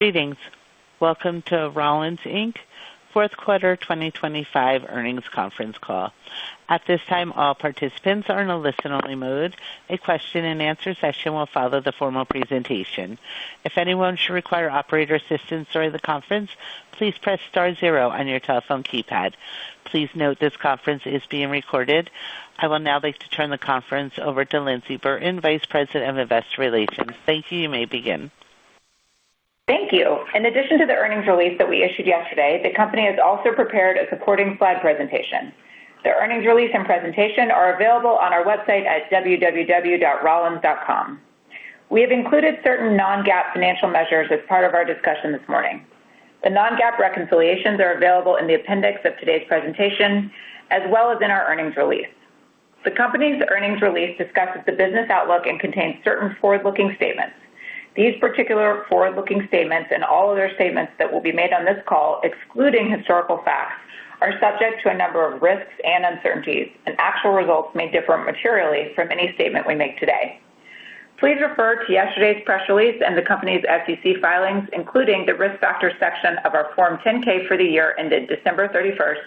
Greetings. Welcome to Rollins, Inc. Fourth Quarter 2025 Earnings Conference Call. At this time, all participants are in a listen-only mode. A question-and-answer session will follow the formal presentation. If anyone should require operator assistance during the conference, please press star zero on your telephone keypad. Please note this conference is being recorded. I will now like to turn the conference over to Lindsey Burton, Vice President of Investor Relations. Thank you. You may begin. Thank you. In addition to the earnings release that we issued yesterday, the company has also prepared a supporting slide presentation. The earnings release and presentation are available on our website at www.rollins.com. We have included certain non-GAAP financial measures as part of our discussion this morning. The non-GAAP reconciliations are available in the appendix of today's presentation, as well as in our earnings release. The company's earnings release discusses the business outlook and contains certain forward-looking statements. These particular forward-looking statements and all other statements that will be made on this call, excluding historical facts, are subject to a number of risks and uncertainties, and actual results may differ materially from any statement we make today. Please refer to yesterday's press release and the company's SEC filings, including the Risk Factors section of our Form 10-K for the year ended December 31st,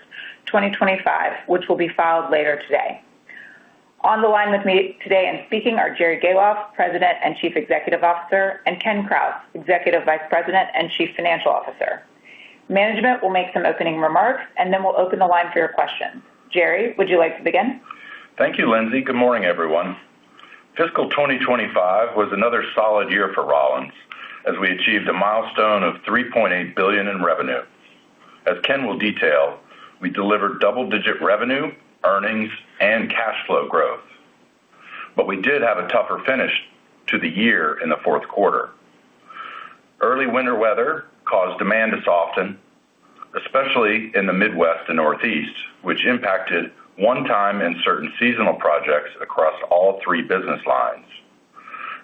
2025, which will be filed later today. On the line with me today and speaking are Jerry Gahlhoff, President and Chief Executive Officer, and Ken Krause, Executive Vice President and Chief Financial Officer. Management will make some opening remarks, and then we'll open the line for your questions. Jerry, would you like to begin? Thank you, Lindsay. Good morning, everyone. Fiscal 2025 was another solid year for Rollins, as we achieved a milestone of $3.8 billion in revenue. As Ken will detail, we delivered double-digit revenue, earnings, and cash flow growth. But we did have a tougher finish to the year in the fourth quarter. Early winter weather caused demand to soften, especially in the Midwest and Northeast, which impacted one-time and certain seasonal projects across all three business lines.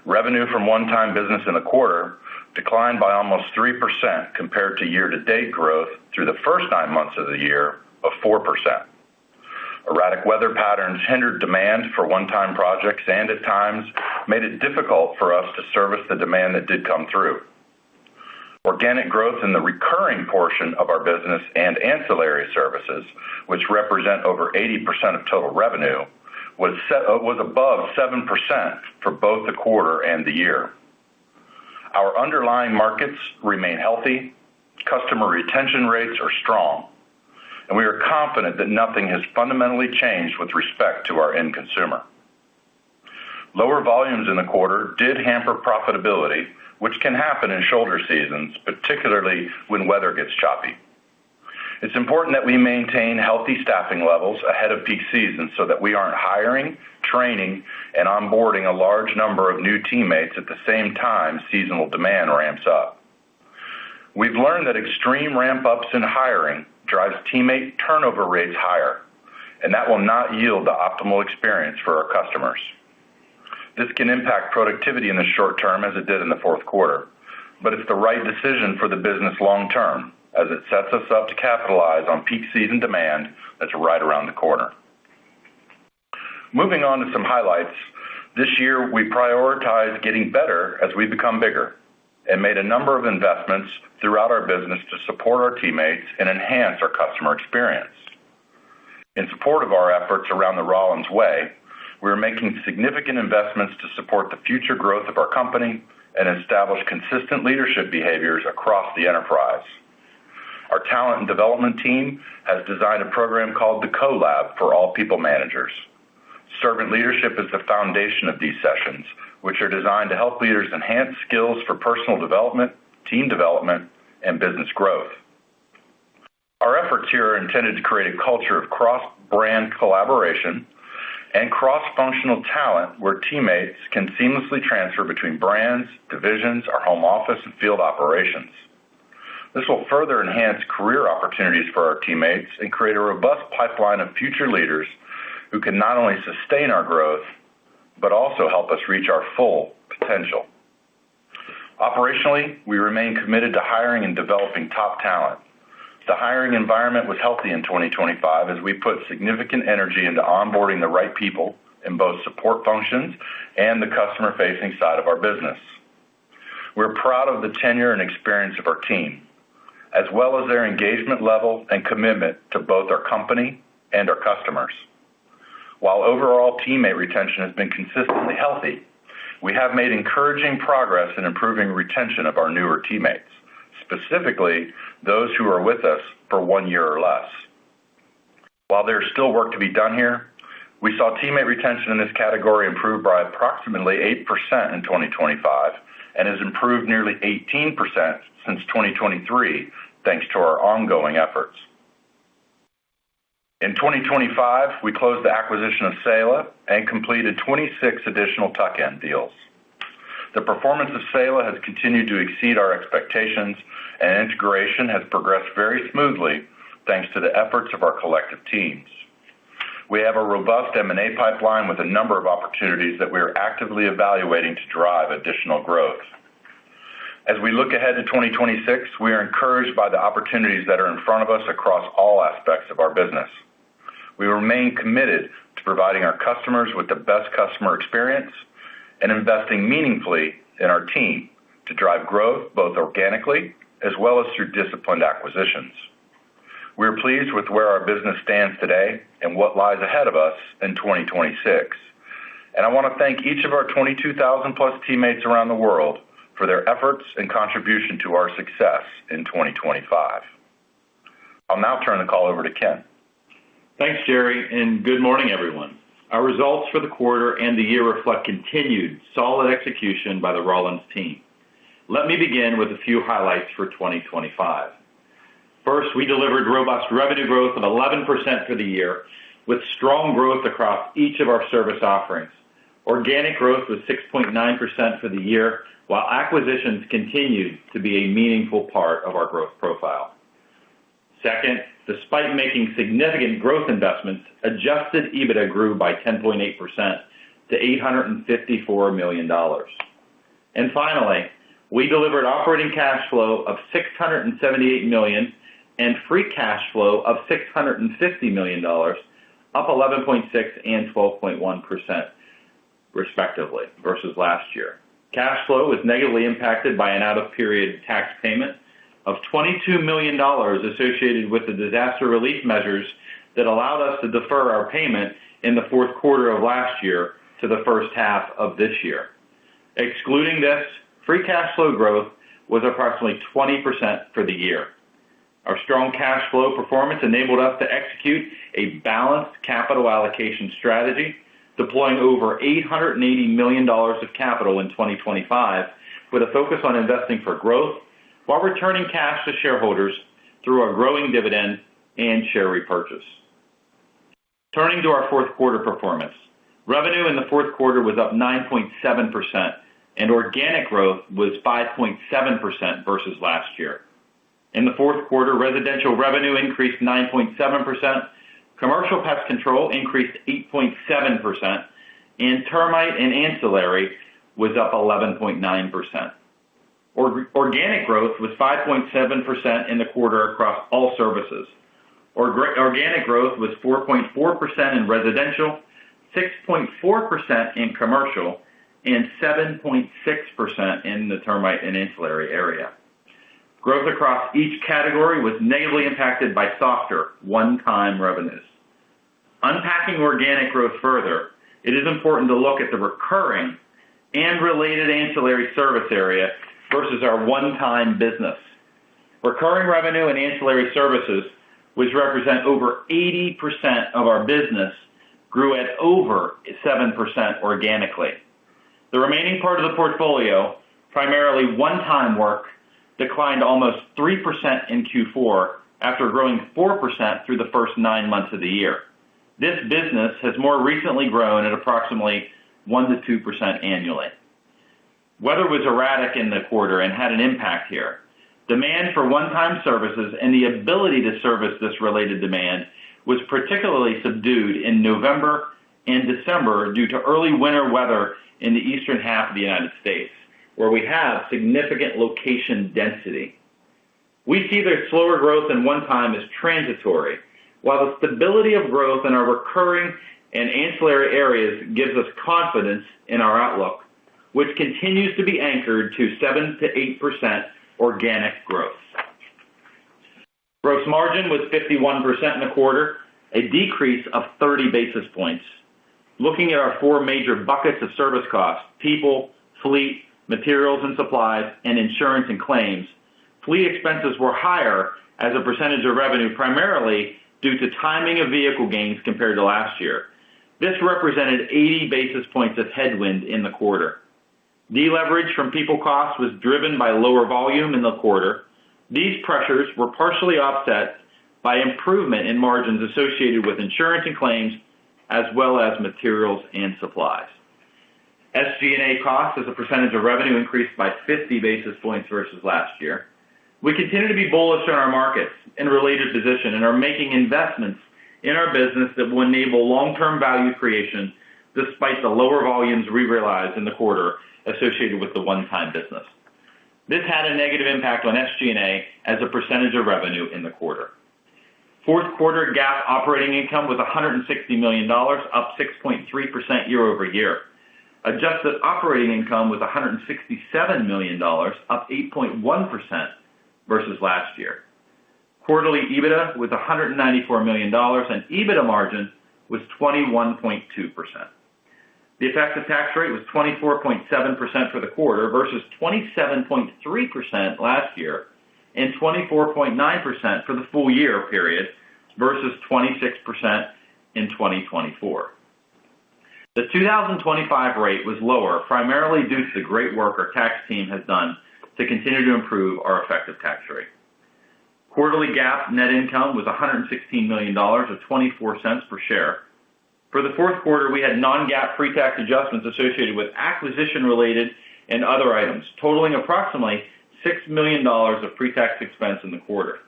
Revenue from one-time business in the quarter declined by almost 3% compared to year-to-date growth through the first 9 months of the year of 4%. Erratic weather patterns hindered demand for one-time projects and at times made it difficult for us to service the demand that did come through. Organic growth in the recurring portion of our business and ancillary services, which represent over 80% of total revenue, was above 7% for both the quarter and the year. Our underlying markets remain healthy, customer retention rates are strong, and we are confident that nothing has fundamentally changed with respect to our end consumer. Lower volumes in the quarter did hamper profitability, which can happen in shoulder seasons, particularly when weather gets choppy. It's important that we maintain healthy staffing levels ahead of peak season so that we aren't hiring, training, and onboarding a large number of new teammates at the same time seasonal demand ramps up. We've learned that extreme ramp-ups in hiring drives teammate turnover rates higher, and that will not yield the optimal experience for our customers. This can impact productivity in the short term as it did in the fourth quarter, but it's the right decision for the business long term as it sets us up to capitalize on peak season demand that's right around the corner. Moving on to some highlights, this year we prioritized getting better as we become bigger and made a number of investments throughout our business to support our teammates and enhance our customer experience. In support of our efforts around the Rollins Way, we are making significant investments to support the future growth of our company and establish consistent leadership behaviors across the enterprise. Our talent and development team has designed a program called the Co-Lab for all people managers. Servant leadership is the foundation of these sessions, which are designed to help leaders enhance skills for personal development, team development, and business growth. Our efforts here are intended to create a culture of cross-brand collaboration and cross-functional talent where teammates can seamlessly transfer between brands, divisions, our home office, and field operations. This will further enhance career opportunities for our teammates and create a robust pipeline of future leaders who can not only sustain our growth, but also help us reach our full potential. Operationally, we remain committed to hiring and developing top talent. The hiring environment was healthy in 2025 as we put significant energy into onboarding the right people in both support functions and the customer-facing side of our business. We're proud of the tenure and experience of our team, as well as their engagement level and commitment to both our company and our customers. While overall teammate retention has been consistently healthy, we have made encouraging progress in improving retention of our newer teammates, specifically those who are with us for 1 year or less. While there's still work to be done here, we saw teammate retention in this category improve by approximately 8% in 2025 and has improved nearly 18% since 2023, thanks to our ongoing efforts. In 2025, we closed the acquisition of Saela and completed 26 additional tuck-in deals. The performance of Saela has continued to exceed our expectations, and integration has progressed very smoothly thanks to the efforts of our collective teams. We have a robust M&A pipeline with a number of opportunities that we are actively evaluating to drive additional growth. As we look ahead to 2026, we are encouraged by the opportunities that are in front of us across all aspects of our business. We remain committed to providing our customers with the best customer experience and investing meaningfully in our team to drive growth both organically as well as through disciplined acquisitions. We are pleased with where our business stands today and what lies ahead of us in 2026. And I want to thank each of our 22,000 plus teammates around the world for their efforts and contribution to our success in 2025. I'll now turn the call over to Ken. Thanks, Jerry, and good morning, everyone. Our results for the quarter and the year reflect continued solid execution by the Rollins team. Let me begin with a few highlights for 2025. First, we delivered robust revenue growth of 11% for the year, with strong growth across each of our service offerings. Organic growth was 6.9% for the year, while acquisitions continued to be a meaningful part of our growth profile. Second, despite making significant growth investments, adjusted EBITDA grew by 10.8% to $854 million. And finally, we delivered operating cash flow of $678 million and free cash flow of $650 million, up 11.6% and 12.1%, respectively, versus last year. Cash flow was negatively impacted by an out-of-period tax payment of $22 million associated with the disaster relief measures that allowed us to defer our payment in the fourth quarter of last year to the first half of this year. Excluding this, free cash flow growth was approximately 20% for the year. Our strong cash flow performance enabled us to execute a balanced capital allocation strategy, deploying over $880 million of capital in 2025 with a focus on investing for growth while returning cash to shareholders through our growing dividend and share repurchase. Turning to our fourth quarter performance, revenue in the fourth quarter was up 9.7%, and organic growth was 5.7% versus last year. In the fourth quarter, residential revenue increased 9.7%, commercial pest control increased 8.7%, and termite and ancillary was up 11.9%. Organic growth was 5.7% in the quarter across all services. Organic growth was 4.4% in residential, 6.4% in commercial, and 7.6% in the termite and ancillary area. Growth across each category was negatively impacted by softer one-time revenues. Unpacking organic growth further, it is important to look at the recurring and related ancillary service area versus our one-time business. Recurring revenue and ancillary services, which represent over 80% of our business, grew at over 7% organically. The remaining part of the portfolio, primarily one-time work, declined almost 3% in Q4 after growing 4% through the first 9 months of the year. This business has more recently grown at approximately 1 to 2% annually. Weather was erratic in the quarter and had an impact here. Demand for one-time services and the ability to service this related demand was particularly subdued in November and December due to early winter weather in the eastern half of the United States, where we have significant location density. We see the slower growth in one-time as transitory, while the stability of growth in our recurring and ancillary areas gives us confidence in our outlook. which continues to be anchored to 7 to 8% organic growth. Gross margin was 51% in the quarter, a decrease of 30 basis points. Looking at our four major buckets of service costs, people, fleet, materials and supplies, and insurance and claims, fleet expenses were higher as a percentage of revenue primarily due to timing of vehicle gains compared to last year. This represented 80 basis points of headwind in the quarter. Deleverage from people costs was driven by lower volume in the quarter. These pressures were partially offset by improvement in margins associated with insurance and claims, as well as materials and supplies. SG&A costs as a percentage of revenue increased by 50 basis points versus last year. We continue to be bullish on our markets and related position and are making investments in our business that will enable long-term value creation despite the lower volumes we realized in the quarter associated with the one-time business. This had a negative impact on SG&A as a percentage of revenue in the quarter. Fourth quarter GAAP operating income was $160 million, up 6.3% year over year. Adjusted operating income was $167 million, up 8.1% versus last year. Quarterly EBITDA was $194 million, and EBITDA margin was 21.2%. The effective tax rate was 24.7% for the quarter versus 27.3% last year and 24.9% for the full year period versus 26% in 2024. The 2025 rate was lower primarily due to the great work our tax team has done to continue to improve our effective tax rate. Quarterly GAAP net income was $116 million, or 24 cents per share. For the fourth quarter, we had non-GAAP pre-tax adjustments associated with acquisition-related and other items, totaling approximately $6 million of pre-tax expense in the quarter.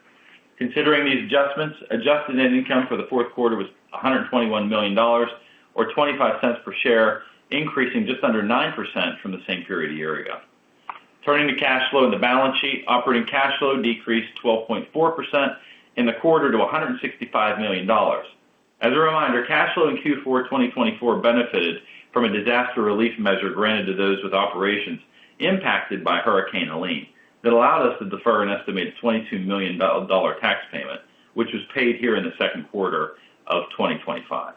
Considering these adjustments, adjusted net income for the fourth quarter was $121 million, or 25 cents per share, increasing just under 9% from the same period a year ago. Turning to cash flow in the balance sheet, operating cash flow decreased 12.4% in the quarter to $165 million. As a reminder, cash flow in Q4 2024 benefited from a disaster relief measure granted to those with operations impacted by Hurricane Helene that allowed us to defer an estimated $22 million tax payment, which was paid here in the second quarter of 2025.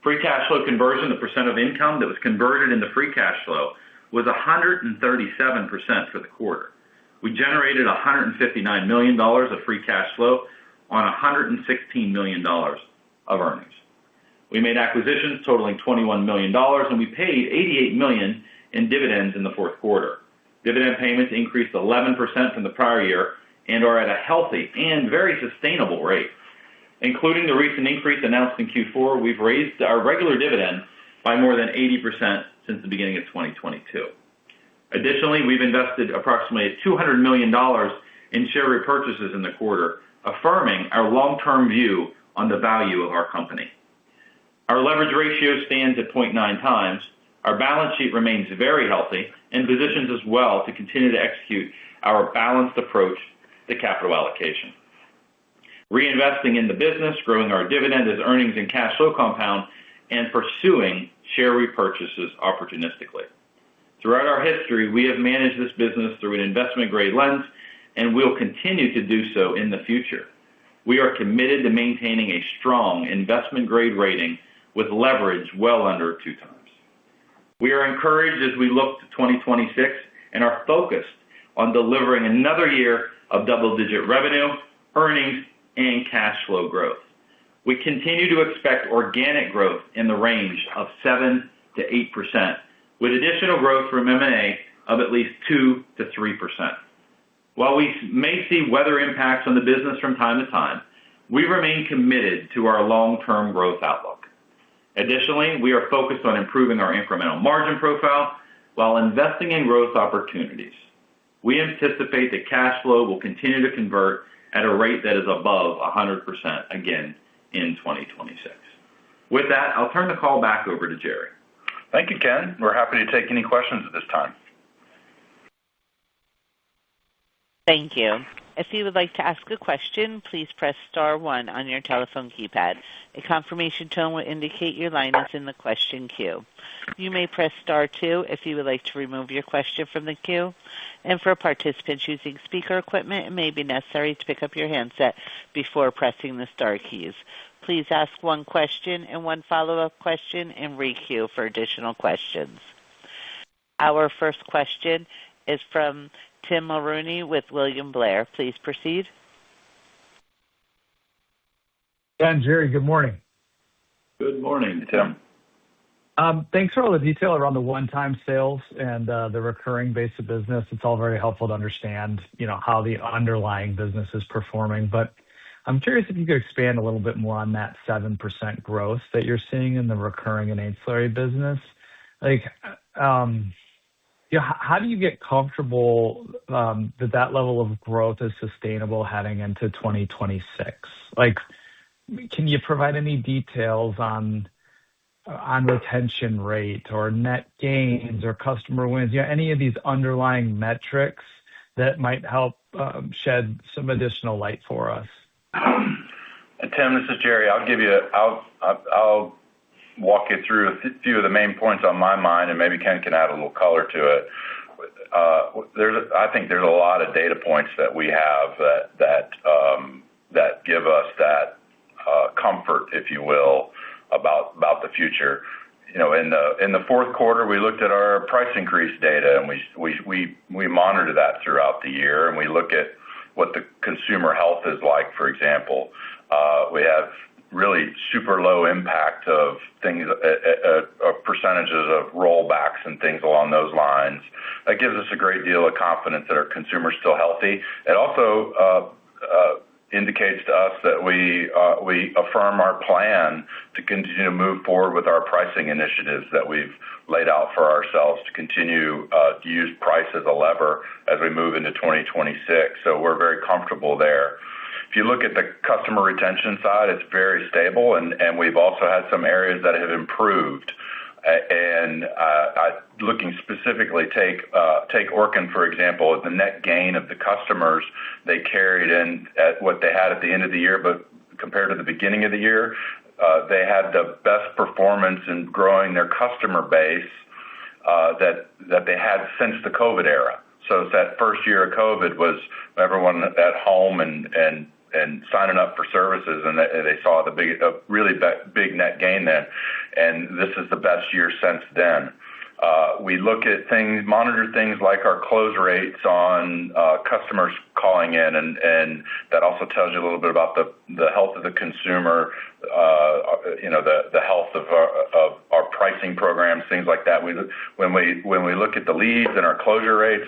Free cash flow conversion, the percent of income that was converted into free cash flow, was 137% for the quarter. We generated $159 million of free cash flow on $116 million of earnings. We made acquisitions totaling $21 million, and we paid $88 million in dividends in the fourth quarter. Dividend payments increased 11% from the prior year and are at a healthy and very sustainable rate. Including the recent increase announced in Q4, we've raised our regular dividend by more than 80% since the beginning of 2022. Additionally, we've invested approximately $200 million in share repurchases in the quarter, affirming our long-term view on the value of our company. Our leverage ratio stands at 0.9 times. Our balance sheet remains very healthy and positions us well to continue to execute our balanced approach to capital allocation. Reinvesting in the business, growing our dividend as earnings and cash flow compound, and pursuing share repurchases opportunistically. Throughout our history, we have managed this business through an investment-grade lens, and we'll continue to do so in the future. We are committed to maintaining a strong investment-grade rating with leverage well under 2 times. We are encouraged as we look to 2026 and are focused on delivering another year of double-digit revenue, earnings, and cash flow growth. We continue to expect organic growth in the range of 7 to 8%, with additional growth from M&A of at least 2 to 3%. While we may see weather impacts on the business from time to time, we remain committed to our long-term growth outlook. Additionally, we are focused on improving our incremental margin profile while investing in growth opportunities. We anticipate that cash flow will continue to convert at a rate that is above 100% again in 2026. With that, I'll turn the call back over to Jerry. Thank you, Ken. We're happy to take any questions at this time. Thank you. If you would like to ask a question, please press star one on your telephone keypad. A confirmation tone will indicate your line is in the question queue. You may press star two if you would like to remove your question from the queue. And for participants using speaker equipment, it may be necessary to pick up your handset before pressing the star keys. Please ask one question and one follow-up question and re-queue for additional questions. Our first question is from Tim Mulrooney with William Blair. Please proceed. Dan, Jerry, good morning. Good morning, Tim. Thanks for all the detail around the one-time sales and the recurring base of business. It's all very helpful to understand, how the underlying business is performing. But I'm curious if you could expand a little bit more on that 7% growth that you're seeing in the recurring and ancillary business. How do you get comfortable that level of growth is sustainable heading into 2026? Can you provide any details on retention rate or net gains or customer wins? Any of these underlying metrics that might help shed some additional light for us. Tim, this is Jerry. I'll walk you through a few of the main points on my mind, and maybe Ken can add a little color to it. I think there's a lot of data points that we have that give us that comfort, if you will, about the future. In the fourth quarter, we looked at our price increase data, and we monitor that throughout the year, and we look at what the consumer health is like. For example, we have really super low impact of things, of percentages of rollbacks and things along those lines. That gives us a great deal of confidence that our consumer is still healthy. It also indicates to us that we affirm our plan to continue to move forward with our pricing initiatives that we've laid out for ourselves to continue to use price as a lever as we move into 2026. So we're very comfortable there. If you look at the customer retention side, it's very stable, and we've also had some areas that have improved. And looking specifically, take Orkin, for example, the net gain of the customers they carried in at what they had at the end of the year, but compared to the beginning of the year, they had the best performance in growing their customer base that they had since the COVID era. So it's that first year of COVID was everyone at home and signing up for services, and they saw a really big net gain then. And this is the best year since then. We look at monitor things like our close rates on customers calling in, and that also tells you a little bit about the health of the consumer, the health of our pricing programs, things like that. When we look at the leads and our closure rates,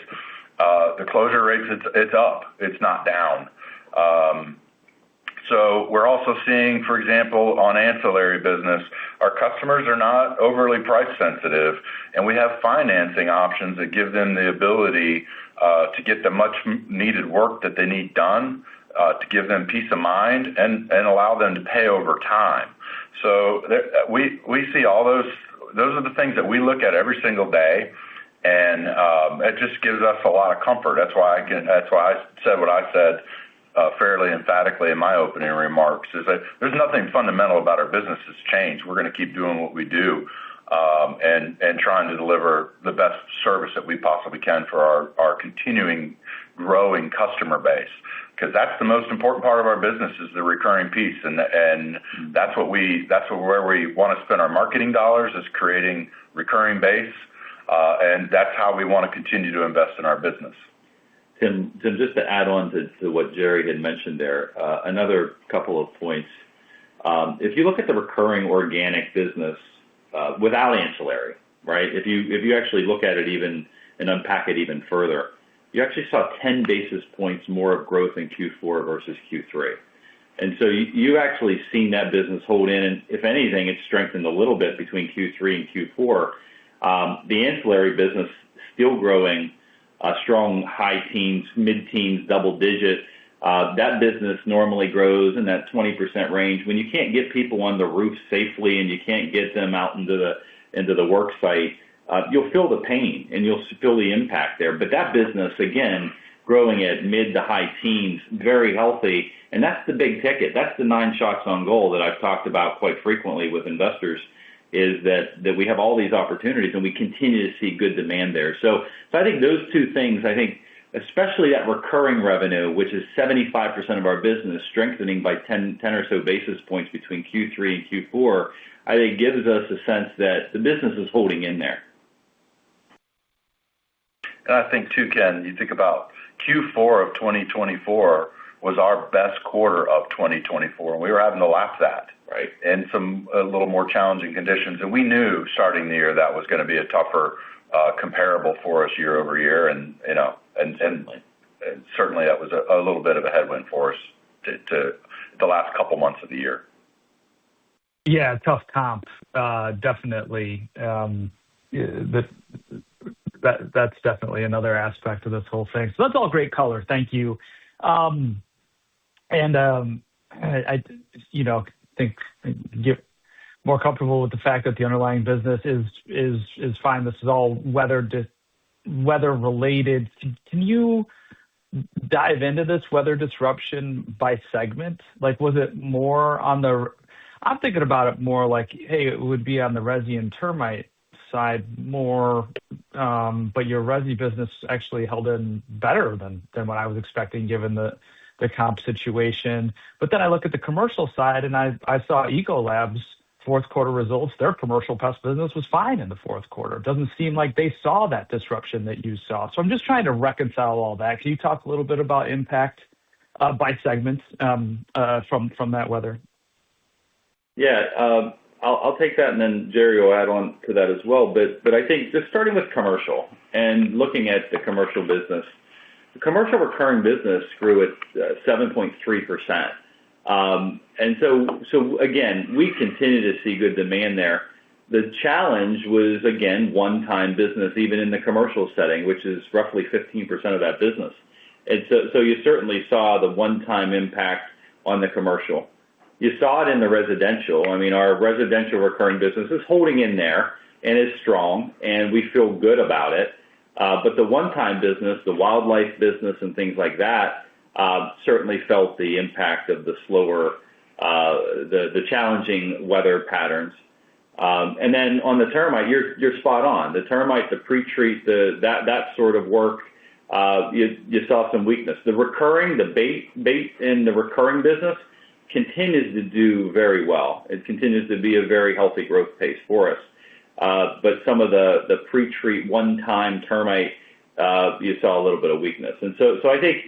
it's up. It's not down. So we're also seeing, for example, on ancillary business, our customers are not overly price sensitive, and we have financing options that give them the ability to get the much needed work that they need done, to give them peace of mind and allow them to pay over time. So we see all those are the things that we look at every single day, and it just gives us a lot of comfort. That's why I said what I said fairly emphatically in my opening remarks, is that there's nothing fundamental about our business that's changed. We're going to keep doing what we do, and trying to deliver the best service that we possibly can for our continuing growing customer base, because that's the most important part of our business, is the recurring piece, and that's where we want to spend our marketing dollars, is creating recurring base, and that's how we want to continue to invest in our business. Tim, just to add on to what Jerry had mentioned there, another couple of points. If you look at the recurring organic business without ancillary, right? If you actually look at it even and unpack it even further, you actually saw 10 basis points more of growth in Q4 versus Q3. And so you actually seen that business hold in, and if anything, it's strengthened a little bit between Q3 and Q4. The ancillary business still growing strong high teens, mid-teens, double-digit. That business normally grows in that 20% range. When you can't get people on the roof safely and you can't get them out into the work site, you'll feel the pain and you'll feel the impact there. But that business, again, growing at mid to high teens, very healthy. And that's the big ticket. That's the 9 shots on goal that I've talked about quite frequently with investors, is that we have all these opportunities and we continue to see good demand there. So I think those two things, I think, especially that recurring revenue, which is 75% of our business, strengthening by 10 or so basis points between Q3 and Q4, I think gives us a sense that the business is holding in there. And I think too, Ken, you think about Q4 of 2024 was our best quarter of 2024, and we were having to lap that, right? And some a little more challenging conditions, and we knew starting the year that was going to be a tougher comparable for us year over year, and certainly that was a little bit of a headwind for us to the last couple months of the year. Yeah, tough comp, definitely. That's definitely another aspect of this whole thing. So that's all great color. Thank you. I think get more comfortable with the fact that the underlying business is fine. This is all weather related. Can you dive into this weather disruption by segment? Like, was it more on the? I'm thinking about it more like, hey, it would be on the resi and termite side more, but your resi business actually held in better than what I was expecting given the comp situation. But then I look at the commercial side and I saw Ecolab's fourth quarter results. Their commercial pest business was fine in the fourth quarter. It doesn't seem like they saw that disruption that you saw. So I'm just trying to reconcile all that. Can you talk a little bit about impact by segments from that weather? Yeah, I'll take that, and then Jerry will add on to that as well. But I think just starting with commercial and looking at the commercial business, the commercial recurring business grew at 7.3%. And so again, we continue to see good demand there. The challenge was, again, one-time business, even in the commercial setting, which is roughly 15% of that business. And so you certainly saw the one-time impact on the commercial. You saw it in the residential. I mean, our residential recurring business is holding in there and is strong, and we feel good about it. But the one-time business, the wildlife business and things like that, certainly felt the impact of the slower, the challenging weather patterns. And then on the termite, you're spot on. The termite, the pre-treat, that sort of work, you saw some weakness. The recurring, the bait in the recurring business continues to do very well. It continues to be a very healthy growth pace for us. But some of the pre-treat one-time termite, you saw a little bit of weakness. And so I think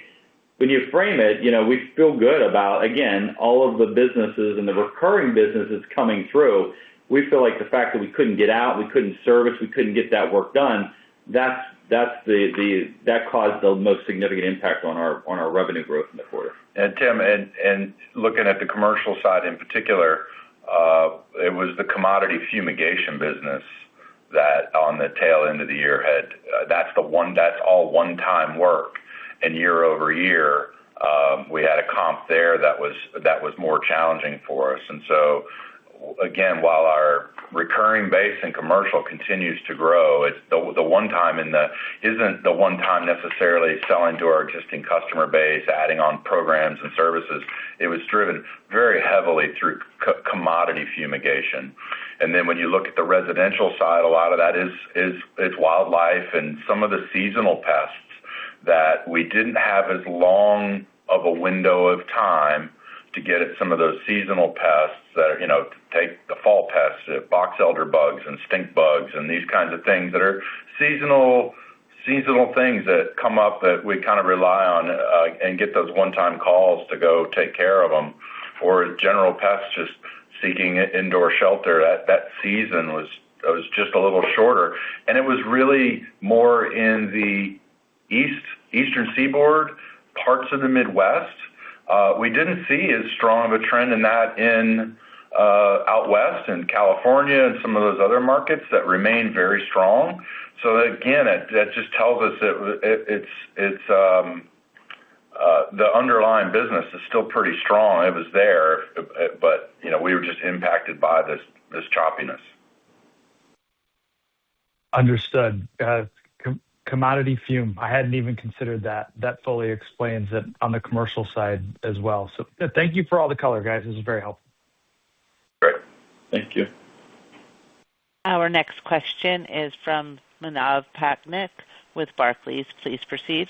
when you frame it, we feel good about, again, all of the businesses and the recurring businesses coming through. We feel like the fact that we couldn't get out, we couldn't service, we couldn't get that work done, that caused the most significant impact on our revenue growth in the quarter. And Tim, and looking at the commercial side in particular, it was the commodity fumigation business that on the tail end of the year that's all one-time work, and year over year we had a comp there that was more challenging for us. And so again, while our recurring base in commercial continues to grow, it's the one time isn't the one time necessarily selling to our existing customer base, adding on programs and services. It was driven very heavily through commodity fumigation. And then when you look at the residential side, a lot of that is wildlife and some of the seasonal pests that we didn't have as long of a window of time to get at some of those seasonal pests that are, take the fall pests, box elder bugs and stink bugs and these kinds of things that are seasonal things that come up that we kind of rely on and get those one-time calls to go take care of them, or general pests just seeking indoor shelter. That season was just a little shorter, and it was really more in the eastern seaboard, parts of the Midwest. We didn't see as strong of a trend in that in out west in California and some of those other markets that remain very strong. So again, that just tells us it's the underlying business is still pretty strong. It was there, but we were just impacted by this choppiness. Understood. commodity fume. I hadn't even considered that. That fully explains it on the commercial side as well. So thank you for all the color, guys. This is very helpful. Great. Thank you. Our next question is from Manav Patnaik with Barclays. Please proceed.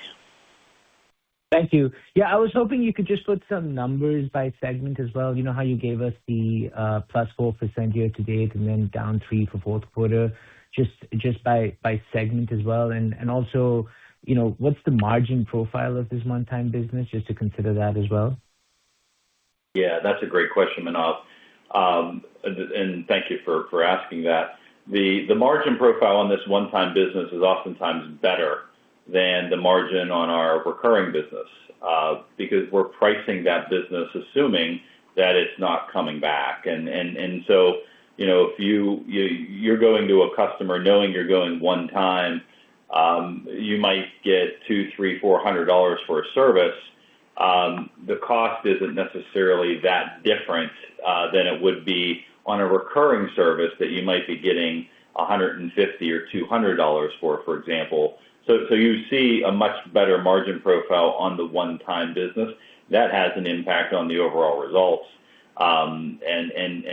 Thank you. Yeah, I was hoping you could just put some numbers by segment as well. You know how you gave us the +4% year to date and then down 3% for fourth quarter, just by segment as well. And also, you know, what's the margin profile of this one-time business, just to consider that as well? Yeah, that's a great question, Manav. And thank you for asking that. The margin profile on this one-time business is oftentimes better than the margin on our recurring business, because we're pricing that business assuming that it's not coming back. And so, you know, if you're going to a customer knowing you're going one time, you might get $200, $300, $400 for a service. The cost isn't necessarily that different than it would be on a recurring service that you might be getting $150 or $200 for example. So you see a much better margin profile on the one-time business. That has an impact on the overall results. And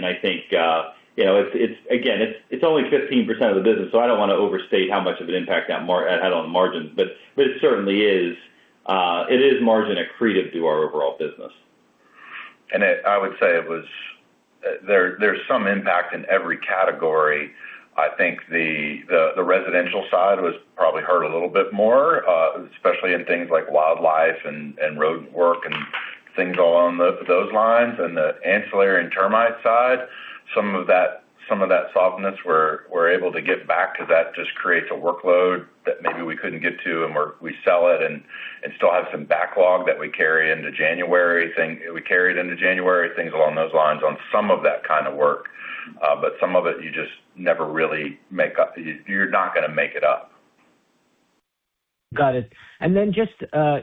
I think, you know, it's only 15% of the business, so I don't want to overstate how much of an impact that had on the margins, but it certainly is. It is margin accretive to our overall business. And I would say it was there's some impact in every category. I think the residential side was probably hurt a little bit more, especially in things like wildlife and rodent work and things along those lines. And the ancillary and termite side, some of that softness we're able to get back, because that just creates a workload that maybe we couldn't get to, and we sell it and still have some backlog that we carry into January. We carried into January, things along those lines on some of that kind of work. But some of it you just never really make up. You're not going to make it up. Got it. And then just,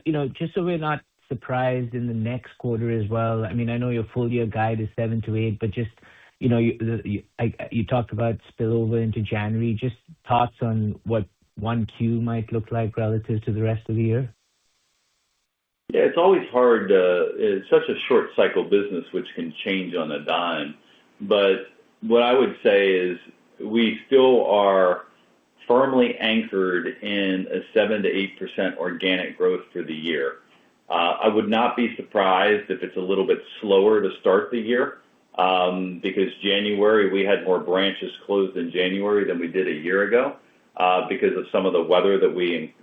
you know, just so we're not surprised in the next quarter as well. I mean, I know your full year guide is 7-8, but just, you know, you talked about spillover into January. Just thoughts on what 1Q might look like relative to the rest of the year? Yeah, it's always hard. It's such a short cycle business, which can change on a dime. But what I would say is we still are firmly anchored in a 7-8% organic growth for the year. I would not be surprised if it's a little bit slower to start the year, because January, we had more branches closed in January than we did a year ago, because of some of the weather that we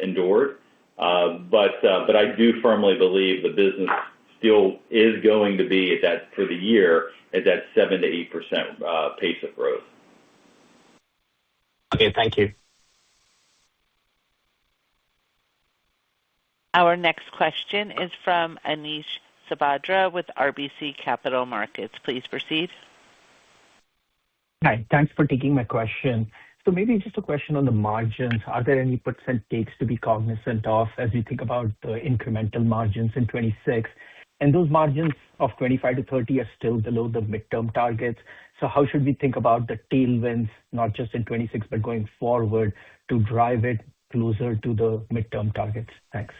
endured. But I do firmly believe the business still is going to be at that, for the year, at that 7-8% pace of growth. Okay, thank you. Our next question is from Anish Sabadra with RBC Capital Markets. Please proceed. Hi, thanks for taking my question. So maybe just a question on the margins. Are there any puts and takes to be cognizant of as we think about the incremental margins in 26? And those margins of 25-30 are still below the midterm targets. So how should we think about the tailwinds, not just in 26, but going forward, to drive it closer to the midterm targets? Thanks.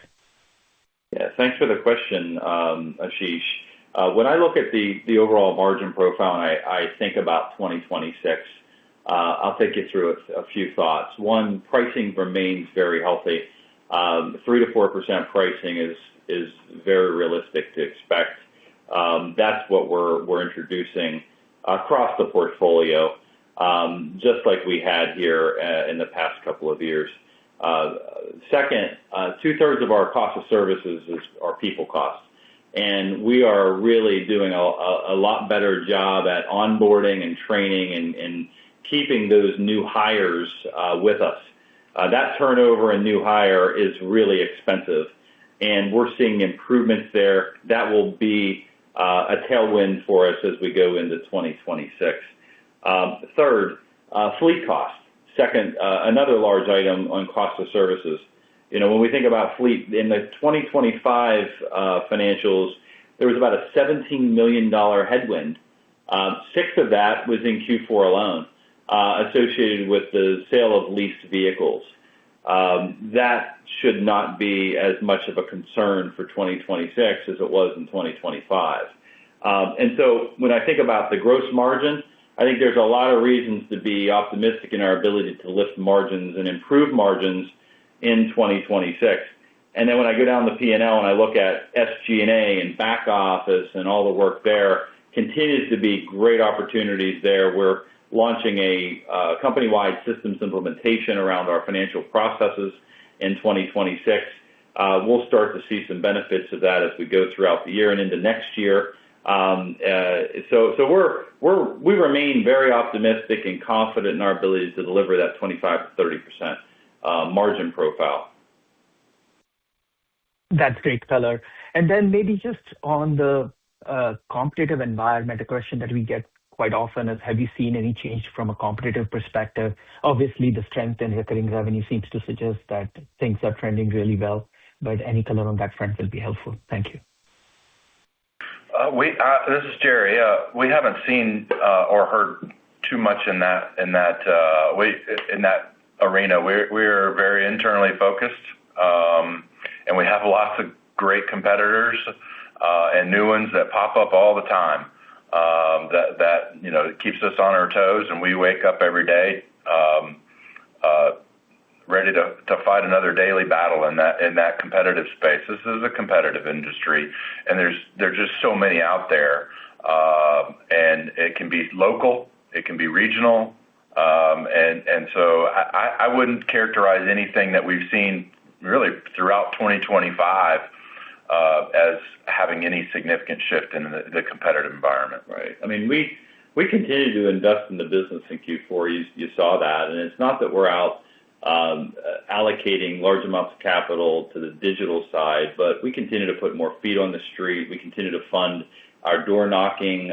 Yeah, thanks for the question, Ashish. When I look at the overall margin profile and I think about 2026, I'll take you through a few thoughts. One, pricing remains very healthy. 3-4% pricing is very realistic to expect. That's what we're introducing across the portfolio, just like we had here in the past couple of years. Second, 2/3 of our cost of services are people costs. And we are really doing a lot better job at onboarding and training and keeping those new hires with us. That turnover and new hire is really expensive, and we're seeing improvements there. That will be a tailwind for us as we go into 2026. Third, fleet costs. Second, another large item on cost of services. You know, when we think about fleet, in the 2025 financials, there was about a $17 million headwind. 6 of that was in Q4 alone, associated with the sale of leased vehicles. that should not be as much of a concern for 2026 as it was in 2025. And so when I think about the gross margin, I think there's a lot of reasons to be optimistic in our ability to lift margins and improve margins in 2026. And then when I go down the P&L and I look at SG&A and back office and all the work there, continues to be great opportunities there. We're launching a company-wide systems implementation around our financial processes in 2026. We'll start to see some benefits of that as we go throughout the year and into next year. So we remain very optimistic and confident in our ability to deliver that 25 to 30% margin profile. That's great color. And then maybe just on the competitive environment, a question that we get quite often is, have you seen any change from a competitive perspective? Obviously, the strength in recurring revenue seems to suggest that things are trending really well, but any color on that front will be helpful. Thank you. This is Jerry. We haven't seen or heard too much in that arena. We're very internally focused, and we have lots of great competitors and new ones that pop up all the time. That keeps us on our toes, and we wake up every day ready to fight another daily battle in that competitive space. This is a competitive industry, and there's just so many out there, and it can be local, it can be regional, and so I wouldn't characterize anything that we've seen really throughout 2025 as having any significant shift in the competitive environment. Right. I mean, we continue to invest in the business in Q4. You saw that, and it's not that we're out allocating large amounts of capital to the digital side, but we continue to put more feet on the street. We continue to fund our door knocking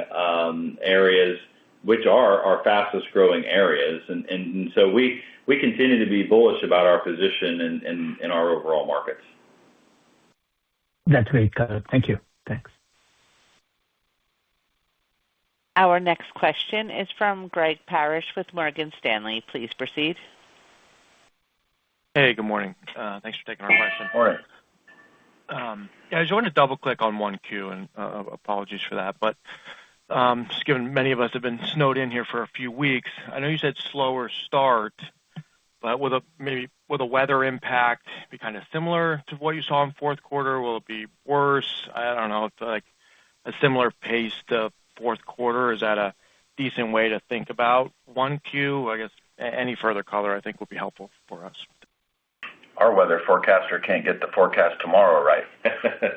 areas, which are our fastest growing areas, and so we continue to be bullish about our position in our overall markets. That's great. Thank you. Thanks. Our next question is from Greg Parrish with Morgan Stanley. Please proceed. Hey, good morning. Thanks for taking our question. Morning. I just wanted to double-click on 1Q, and apologies for that. But just given many of us have been snowed in here for a few weeks, I know you said slower start, but will the weather impact be kind of similar to what you saw in fourth quarter? Will it be worse? I don't know, like a similar pace to fourth quarter. Is that a decent way to think about 1Q? I guess any further color I think would be helpful for us. Our weather forecaster can't get the forecast tomorrow right.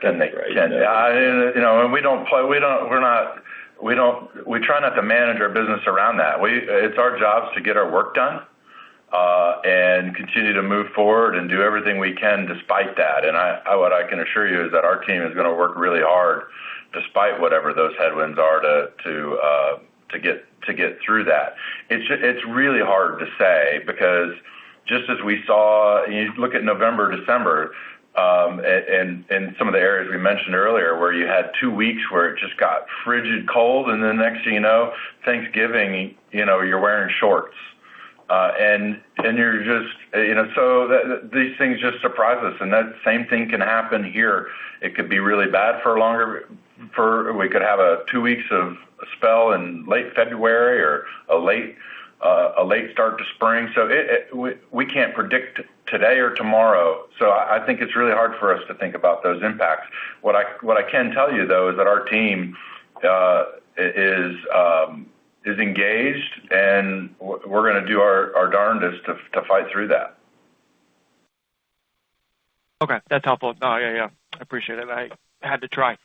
Then they can. And we try not to manage our business around that. It's our jobs to get our work done and continue to move forward and do everything we can despite that. And what I can assure you is that our team is going to work really hard despite whatever those headwinds are to get through that. It's really hard to say because just as we saw, you look at November, December, and some of the areas we mentioned earlier where you had 2 weeks where it just got frigid cold, and then next thing you know, Thanksgiving, you're wearing shorts. And you're just, these things just surprise us. And that same thing can happen here. It could be really bad we could have 2 weeks of a spell in late February or a late start to spring. So we can't predict today or tomorrow. So I think it's really hard for us to think about those impacts. What I can tell you though is that our team is engaged, and we're going to do our darndest to fight through that. Okay, that's helpful. Oh, yeah. I appreciate it. I had to try.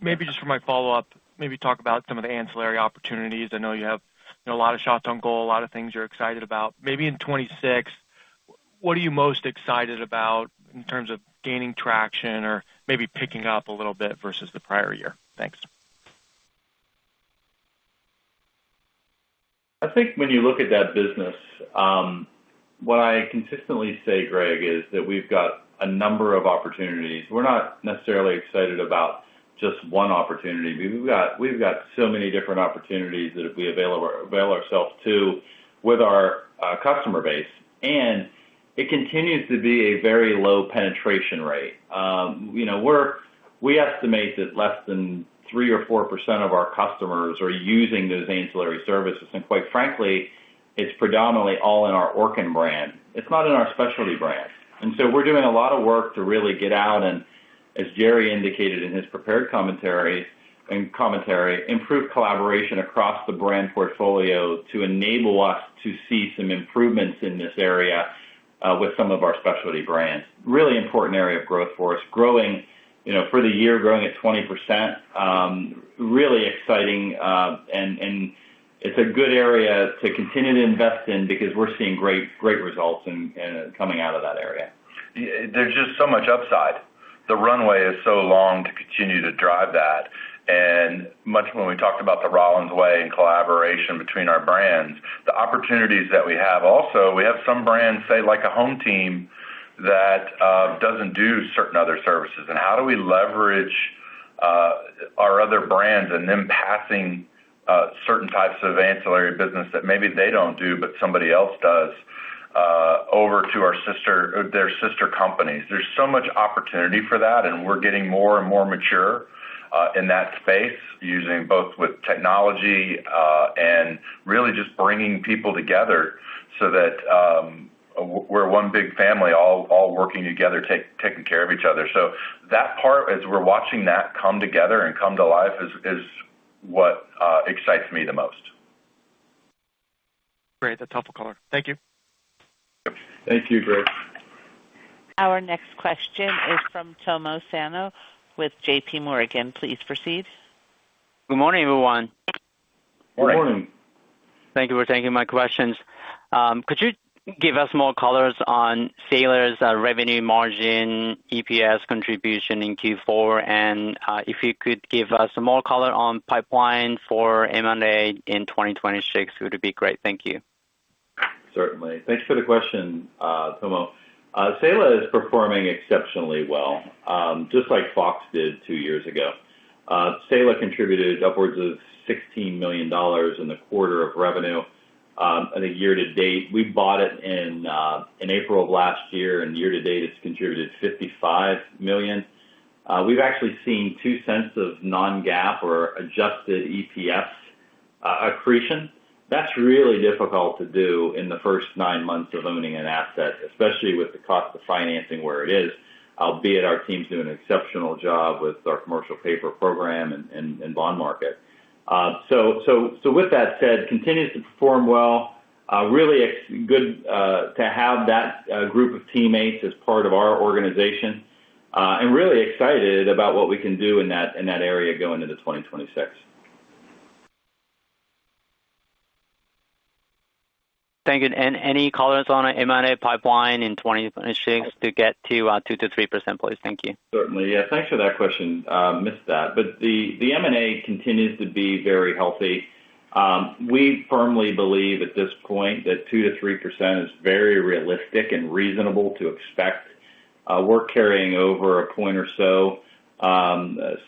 Maybe just for my follow-up, maybe talk about some of the ancillary opportunities. I know you have a lot of shots on goal, a lot of things you're excited about. Maybe in 26, what are you most excited about in terms of gaining traction or maybe picking up a little bit versus the prior year? Thanks. I think when you look at that business, what I consistently say, Greg, is that we've got a number of opportunities. We're not necessarily excited about just one opportunity. We've got so many different opportunities that we avail ourselves to with our customer base. And it continues to be a very low penetration rate. We estimate that less than 3 or 4% of our customers are using those ancillary services, and quite frankly, it's predominantly all in our Orkin brand. It's not in our specialty brand. And so we're doing a lot of work to really get out and, as Jerry indicated in his prepared commentary, improve collaboration across the brand portfolio to enable us to see some improvements in this area with some of our specialty brands. Really important area of growth for us. Growing, for the year, growing at 20%. Really exciting, and it's a good area to continue to invest in because we're seeing great results coming out of that area. There's just so much upside. The runway is so long to continue to drive that. And much when we talked about the Rollins way and collaboration between our brands, the opportunities that we have also, we have some brands, say like a home team, that doesn't do certain other services. And how do we leverage our other brands and them passing certain types of ancillary business that maybe they don't do, but somebody else does, over to their sister companies. There's so much opportunity for that, and we're getting more and more mature in that space, using both with technology and really just bringing people together so that we're one big family, all working together, taking care of each other. So that part, as we're watching that come together and come to life, is what excites me the most. Great. That's helpful color. Thank you. Thank you, Greg. Our next question is from Tomo Sano with J.P. Morgan. Please proceed. Good morning, everyone. Good morning. Thank you for taking my questions. Could you give us more colors on Saela's revenue margin, EPS contribution in Q4, and if you could give us more color on pipeline for M&A in 2026, it would be great. Thank you. Certainly. Thanks for the question, Tomo. Saela is performing exceptionally well, just like Fox did 2 years ago. Saela contributed upwards of $16 million in the quarter of revenue. I think year to date, we bought it in April of last year, and year to date, it's contributed $55 million. We've actually seen 2 cents of non-GAAP or adjusted EPS accretion. That's really difficult to do in the first 9 months of owning an asset, especially with the cost of financing where it is, albeit our team's doing an exceptional job with our commercial paper program and bond market. So with that said, continues to perform well. Really good to have that group of teammates as part of our organization, and really excited about what we can do in that area going into 2026. Thank you. And any colors on an M&A pipeline in 2026 to get to 2-3%, please? Thank you. Certainly. Yeah, thanks for that question. Missed that. But the M&A continues to be very healthy. We firmly believe at this point that 2-3% is very realistic and reasonable to expect. We're carrying over a point or so,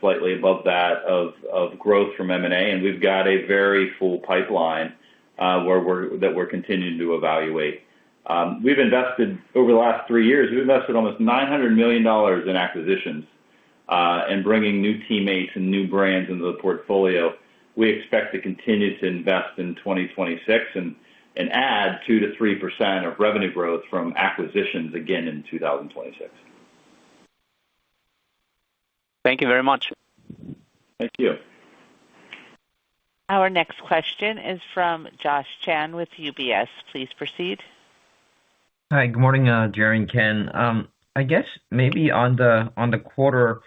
slightly above that, of growth from M&A, and we've got a very full pipeline that we're continuing to evaluate. We've invested over the last 3 years. We've invested almost $900 million in acquisitions and bringing new teammates and new brands into the portfolio. We expect to continue to invest in 2026 and add 2-3% of revenue growth from acquisitions again in 2026. Thank you very much. Thank you. Our next question is from Josh Chan with UBS. Please proceed. Hi, good morning, Jerry and Ken. I guess maybe on the quarter,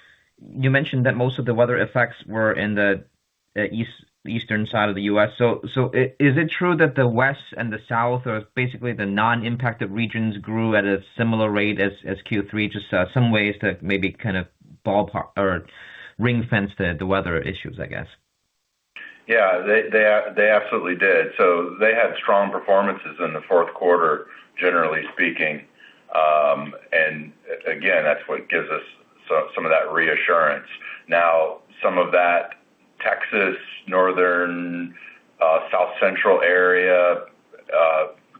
you mentioned that most of the weather effects were in the eastern side of the U.S. So is it true that the West and the South, or basically the non-impacted regions, grew at a similar rate as Q3? Just some ways to maybe kind of ballpark or ring fence the weather issues, I guess. Yeah, they absolutely did. So they had strong performances in the fourth quarter, generally speaking. And again, that's what gives us some of that reassurance. Now, some of that Texas, northern, south central area,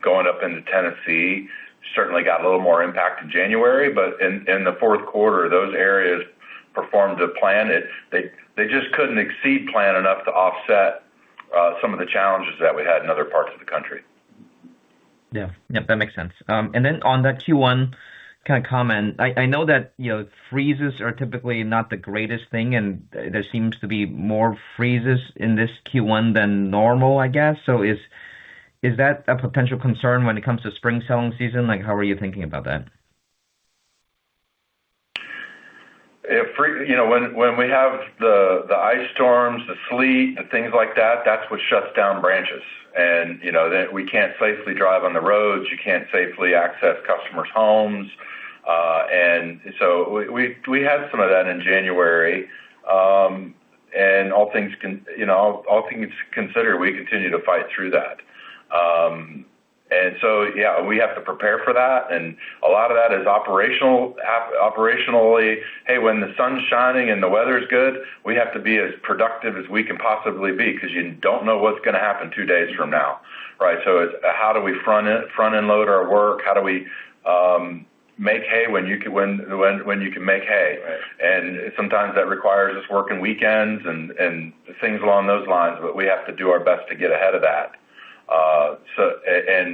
going up into Tennessee, certainly got a little more impact in January, but in the fourth quarter, those areas performed to plan. They just couldn't exceed plan enough to offset some of the challenges that we had in other parts of the country. Yeah. Yep, that makes sense. And then on that Q1 kind of comment, I know that, freezes are typically not the greatest thing, and there seems to be more freezes in this Q1 than normal, I guess. So is that a potential concern when it comes to spring selling season? Like, how are you thinking about that? When we have the ice storms, the sleet, the things like that, that's what shuts down branches. And, that we can't safely drive on the roads. You can't safely access customers' homes. And so we had some of that in January. And all things considered, we continue to fight through that. And so, yeah, we have to prepare for that. And a lot of that is operationally, hey, when the sun's shining and the weather's good, we have to be as productive as we can possibly be, because you don't know what's going to happen 2 days from now, right? So it's how do we front end load our work? How do we make hay when you can make hay? Right. And sometimes that requires us working weekends and things along those lines, but we have to do our best to get ahead of that.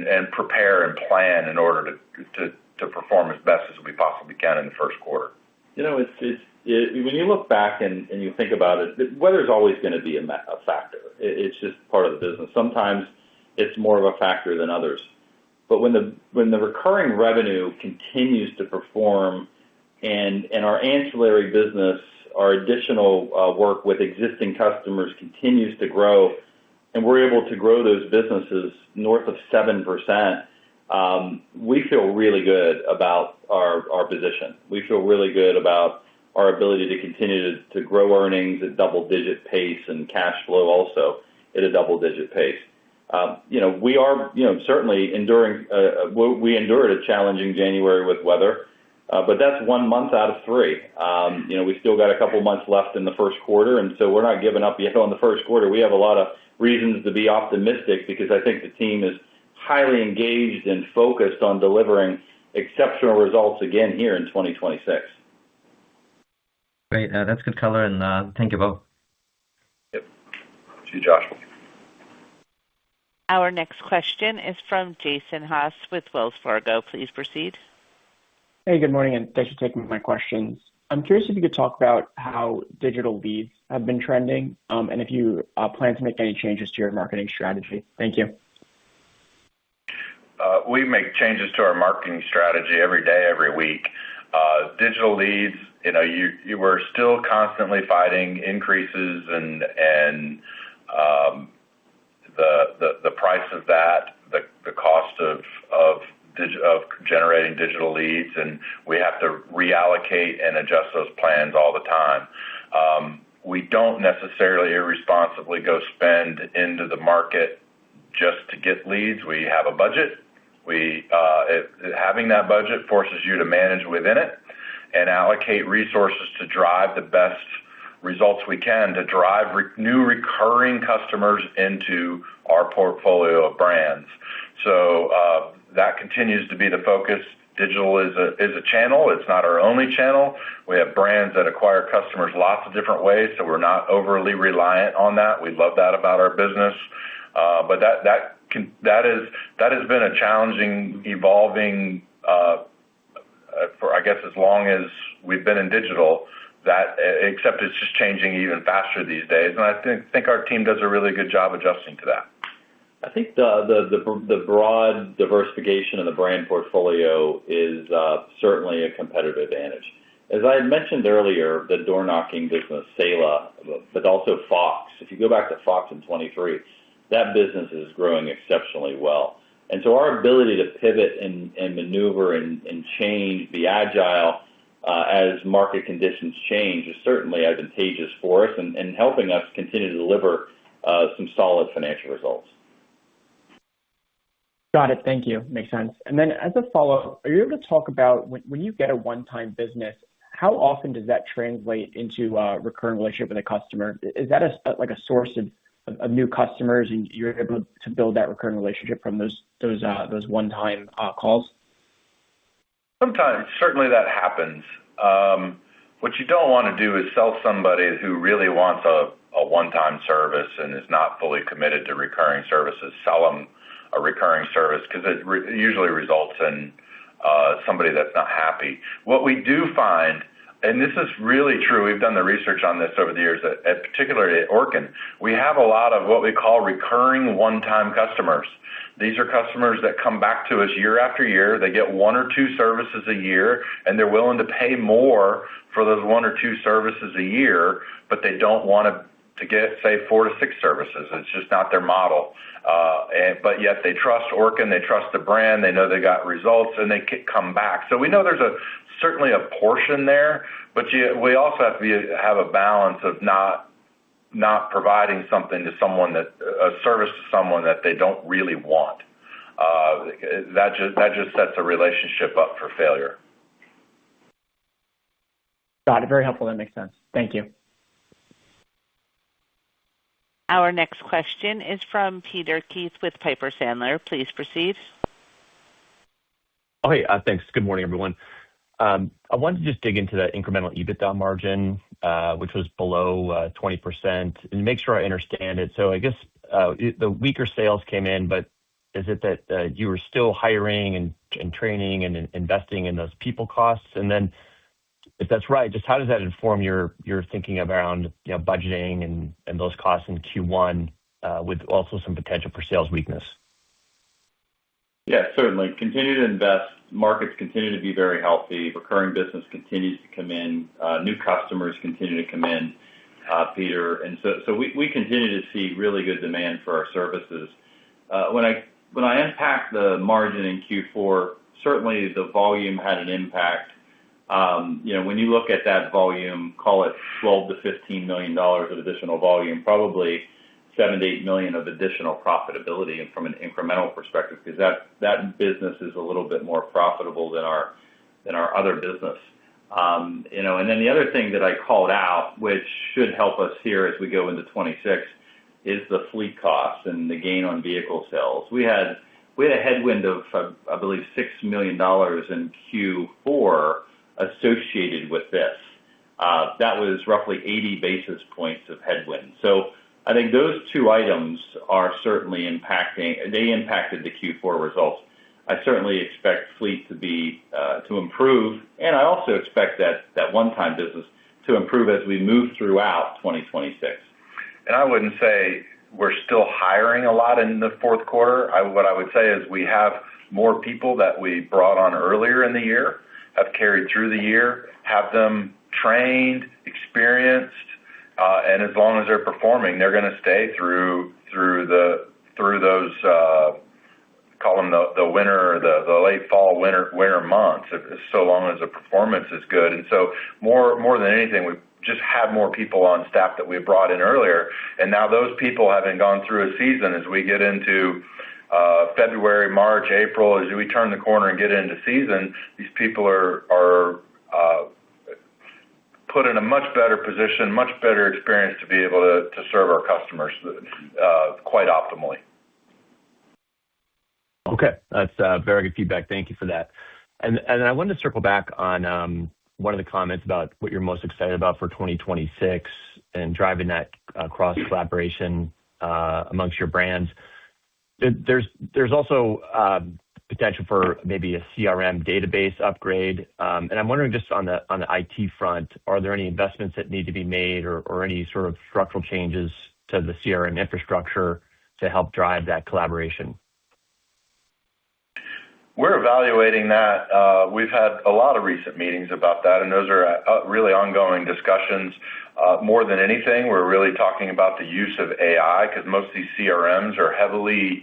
And prepare and plan in order to perform as best as we possibly can in the first quarter. When you look back and you think about it, weather's always going to be a factor. It's just part of the business. Sometimes it's more of a factor than others. But when the recurring revenue continues to perform and our ancillary business, our additional work with existing customers continues to grow, and we're able to grow those businesses north of 7%, we feel really good about our position. We feel really good about our ability to continue to grow earnings at double-digit pace and cash flow also at a double-digit pace. We are, certainly enduring. We endured a challenging January with weather, but that's 1 month out of 3. We still got a couple months left in the first quarter, and so we're not giving up yet on the first quarter. We have a lot of reasons to be optimistic, because I think the team is highly engaged and focused on delivering exceptional results again here in 2026. Great. That's good color, and thank you both. Yep. See you, Josh. Our next question is from Jason Haas with Wells Fargo. Please proceed. Hey, good morning, and thanks for taking my questions. I'm curious if you could talk about how digital leads have been trending, and if you plan to make any changes to your marketing strategy. Thank you. We make changes to our marketing strategy every day, every week. Digital leads, you were still constantly fighting increases and the price of that, the cost of generating digital leads, and we have to reallocate and adjust those plans all the time. We don't necessarily irresponsibly go spend into the market just to get leads. We have a budget. Having that budget forces you to manage within it and allocate resources to drive the best results we can, to drive new recurring customers into our portfolio of brands. So that continues to be the focus. Digital is a channel. It's not our only channel. We have brands that acquire customers lots of different ways, so we're not overly reliant on that. We love that about our business. But that has been a challenging, evolving for, I guess, as long as we've been in digital. Except it's just changing even faster these days, and I think our team does a really good job adjusting to that. I think the broad diversification of the brand portfolio is certainly a competitive advantage. As I had mentioned earlier, the door knocking business, Selah, but also Fox. If you go back to Fox in 23, that business is growing exceptionally well. And so our ability to pivot and maneuver and change, be agile as market conditions change is certainly advantageous for us and helping us continue to deliver some solid financial results. Got it. Thank you. Makes sense. And then as a follow-up, are you able to talk about when you get a one-time business, how often does that translate into a recurring relationship with a customer? Is that like a source of new customers, and you're able to build that recurring relationship from those one-time calls? Sometimes, certainly that happens. What you don't want to do is sell somebody who really wants a one-time service and is not fully committed to recurring services, sell them a recurring service, because it usually results in somebody that's not happy. What we do find, and this is really true, we've done the research on this over the years, particularly at Orkin, we have a lot of what we call recurring one-time customers. These are customers that come back to us year after year. They get one or two services a year, and they're willing to pay more for those one or two services a year, but they don't want to get, say, 4 to 6 services. It's just not their model. But yet they trust Orkin, they trust the brand, they know they got results, and they come back. So we know there's certainly a portion there, but we also have to have a balance of not providing something to someone a service to someone that they don't really want. That just sets a relationship up for failure. Got it. Very helpful. That makes sense. Thank you. Our next question is from Peter Keith with Piper Sandler. Please proceed. Oh, hey, thanks. Good morning, everyone. I wanted to just dig into that incremental EBITDA margin, which was below 20%, and make sure I understand it. So I guess the weaker sales came in, but is it that you were still hiring and training and investing in those people costs? And then if that's right, just how does that inform your thinking around budgeting and those costs in Q1 with also some potential for sales weakness? Yeah, certainly. Continue to invest. Markets continue to be very healthy. Recurring business continues to come in. New customers continue to come in, Peter. And so we continue to see really good demand for our services. When I unpack the margin in Q4, certainly the volume had an impact. When you look at that volume, call it $12 to $15 million of additional volume, probably $7 to $8 million of additional profitability, and from an incremental perspective, because that business is a little bit more profitable than our other business. And then the other thing that I called out, which should help us here as we go into 26, is the fleet costs and the gain on vehicle sales. We had a headwind of, I believe, $6 million in Q4 associated with this. That was roughly 80 basis points of headwind. So I think those two items are certainly impacted the Q4 results. I certainly expect fleet to improve, and I also expect that one-time business to improve as we move throughout 2026. And I wouldn't say we're still hiring a lot in the fourth quarter. What I would say is we have more people that we brought on earlier in the year, have carried through the year, have them trained, experienced, and as long as they're performing, they're going to stay through those call them the winter, the late fall, winter months, so long as the performance is good. And so more than anything, we just have more people on staff that we brought in earlier, and now those people having gone through a season as we get into February, March, April, as we turn the corner and get into season, these people are put in a much better position, much better experience to be able to serve our customers quite optimally. Okay, that's very good feedback. Thank you for that. And I wanted to circle back on one of the comments about what you're most excited about for 2026 and driving that cross collaboration amongst your brands. There's also potential for maybe a CRM database upgrade, and I'm wondering just on the IT front, are there any investments that need to be made or any sort of structural changes to the CRM infrastructure to help drive that collaboration? We're evaluating that. We've had a lot of recent meetings about that, and those are really ongoing discussions. More than anything, we're really talking about the use of AI, because most of these CRMs are heavily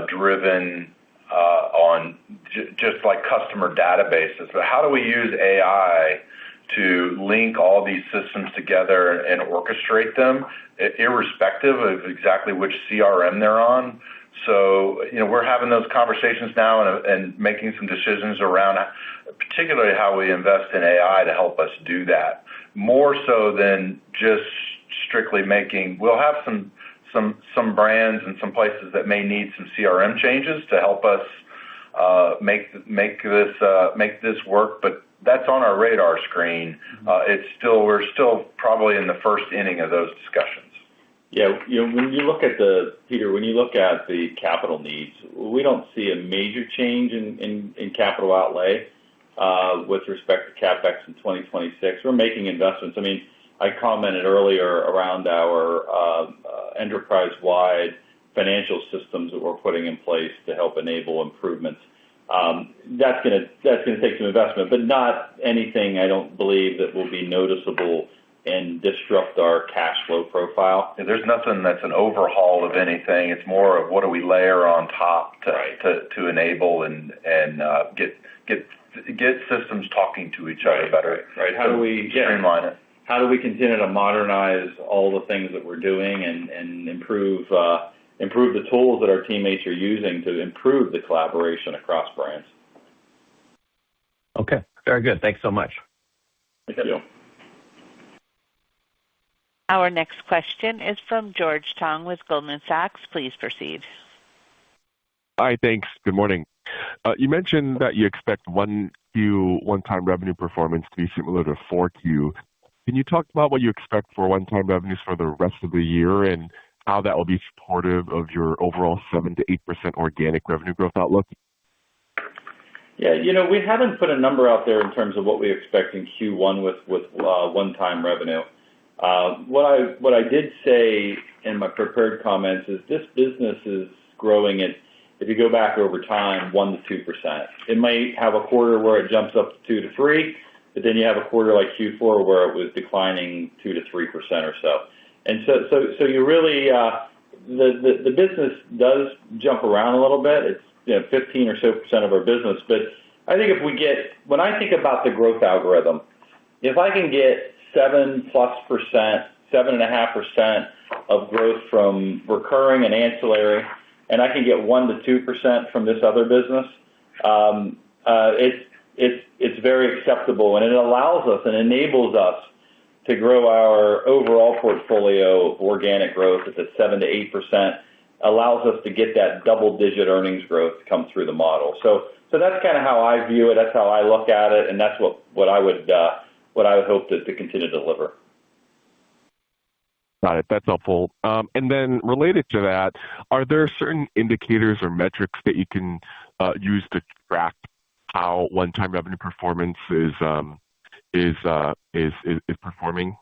driven on just like customer databases. But how do we use AI to link all these systems together and orchestrate them, irrespective of exactly which CRM they're on? So, we're having those conversations now and making some decisions around particularly how we invest in AI to help us do that. More so than just strictly we'll have some brands and some places that may need some CRM changes to help us make this work, but that's on our radar screen. We're still probably in the first inning of those discussions. Yeah, when you look at the capital needs, we don't see a major change in capital outlay with respect to CapEx in 2026. We're making investments. I mean, I commented earlier around our enterprise-wide financial systems that we're putting in place to help enable improvements. That's gonna take some investment, but not anything, I don't believe, that will be noticeable and disrupt our cash flow profile. There's nothing that's an overhaul of anything. It's more of what do we layer on top to enable and get systems talking to each other better. Right. How do we streamline it? How do we continue to modernize all the things that we're doing and improve the tools that our teammates are using to improve the collaboration across brands? Okay, very good. Thanks so much. Thank you. Our next question is from George Tong with Goldman Sachs. Please proceed. Hi, thanks. Good morning. You mentioned that you expect 1Q one-time revenue performance to be similar to 4Q. Can you talk about what you expect for one-time revenues for the rest of the year and how that will be supportive of your overall 7%-8% organic revenue growth outlook? Yeah, we haven't put a number out there in terms of what we expect in Q1 with one-time revenue. What I did say in my prepared comments is this business is growing at, if you go back over time, 1%-2%. It might have a quarter where it jumps up to 2-3, but then you have a quarter like Q4 where it was declining 2-3% or so. And so you really the business does jump around a little bit. It's 15% or so of our business, but I think when I think about the growth algorithm, if I can get 7+%, 7.5% of growth from recurring and ancillary, and I can get 1%-2% from this other business, it's very acceptable, and it allows us and enables us to grow our overall portfolio of organic growth at the 7%-8%, allows us to get that double-digit earnings growth come through the model. So that's kind of how I view it. That's how I look at it, and that's what I would hope to continue to deliver. Got it. That's helpful. And then related to that, are there certain indicators or metrics that you can use to track how one-time revenue performance is performing?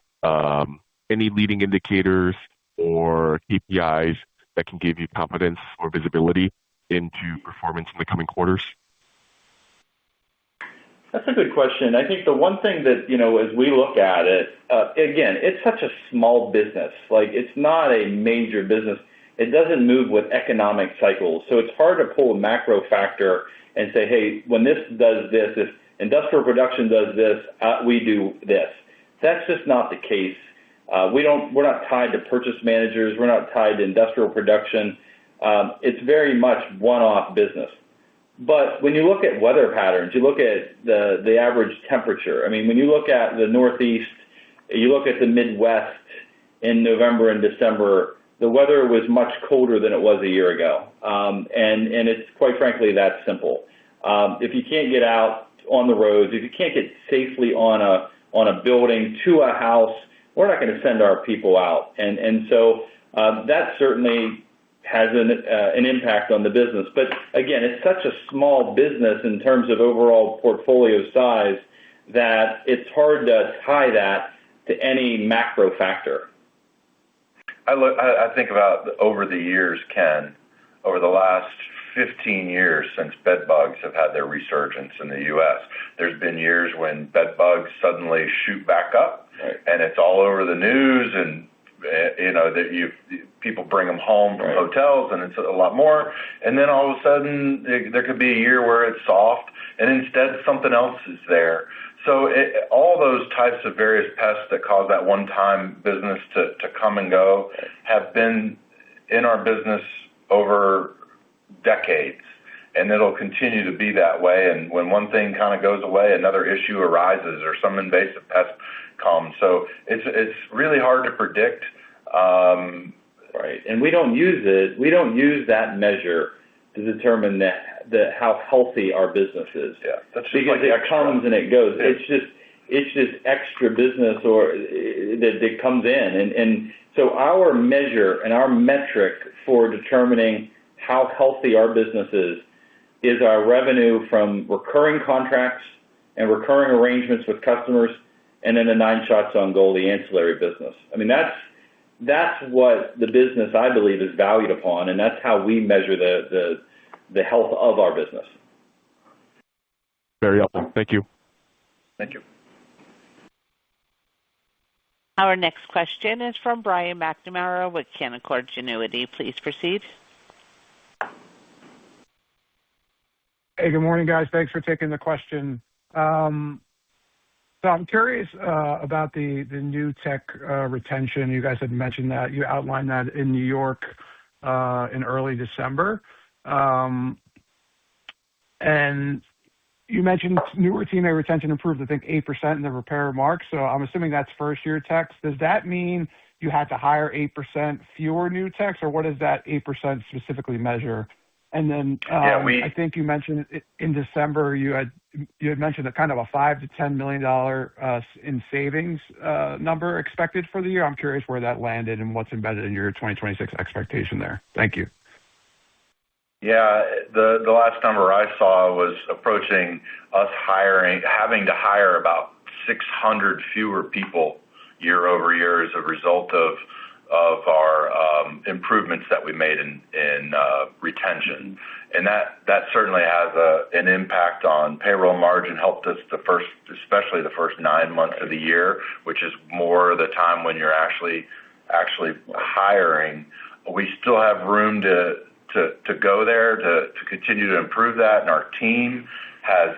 Any leading indicators or KPIs that can give you confidence or visibility into performance in the coming quarters? That's a good question. I think the one thing that, as we look at it, again, it's such a small business. Like, it's not a major business. It doesn't move with economic cycles. So it's hard to pull a macro factor and say, hey, when this does this, if industrial production does this, we do this. That's just not the case. We're not tied to purchase managers. We're not tied to industrial production. It's very much one-off business. But when you look at weather patterns, you look at the average temperature. I mean, when you look at the Northeast, you look at the Midwest in November and December, the weather was much colder than it was a year ago. And it's quite frankly that simple. If you can't get out on the roads, if you can't get safely on a building to a house, we're not going to send our people out. And so that certainly has an impact on the business. But again, it's such a small business in terms of overall portfolio size that it's hard to tie that to any macro factor. I think about over the years, Ken, over the last 15 years since bed bugs have had their resurgence in the U.S. There's been years when bed bugs suddenly shoot back up, right, and it's all over the news, and that people bring them home from hotels, and it's a lot more. And then all of a sudden, there could be a year where it's soft, and instead something else is there. So all those types of various pests that cause that one-time business to come and go have been in our business over decades, and it'll continue to be that way. And when one thing kind of goes away, another issue arises or some invasive pest comes. So it's really hard to predict. Right, and we don't use that measure to determine how healthy our business is. Yeah. That's just because like it comes and it goes. Yeah. It's just extra business or that comes in. And so our measure and our metric for determining how healthy our business is our revenue from recurring contracts and recurring arrangements with customers, and then the 9 shots on goal, the ancillary business. I mean, that's what the business, I believe, is valued upon, and that's how we measure the health of our business. Very helpful. Thank you. Thank you. Our next question is from Brian McNamara with Canaccord Genuity. Please proceed. Hey, good morning, guys. Thanks for taking the question. So I'm curious about the new tech retention. You guys had mentioned that. You outlined that in New York in early December. And you mentioned newer teammate retention improved, I think, 8% in the prepared remarks. So I'm assuming that's first-year techs. Does that mean you had to hire 8% fewer new techs, or what does that 8% specifically measure? And then I think you mentioned in December you had mentioned a kind of a $5 to $10 million in savings number expected for the year. I'm curious where that landed and what's embedded in your 2026 expectation there. Thank you. Yeah, the last number I saw was approaching us having to hire about 600 fewer people year over year as a result of our improvements that we made in retention, and that certainly has an impact on payroll margin. Helped us especially the first 9 months of the year, which is more the time when you're actually hiring. We still have room to go there to continue to improve that, and our team has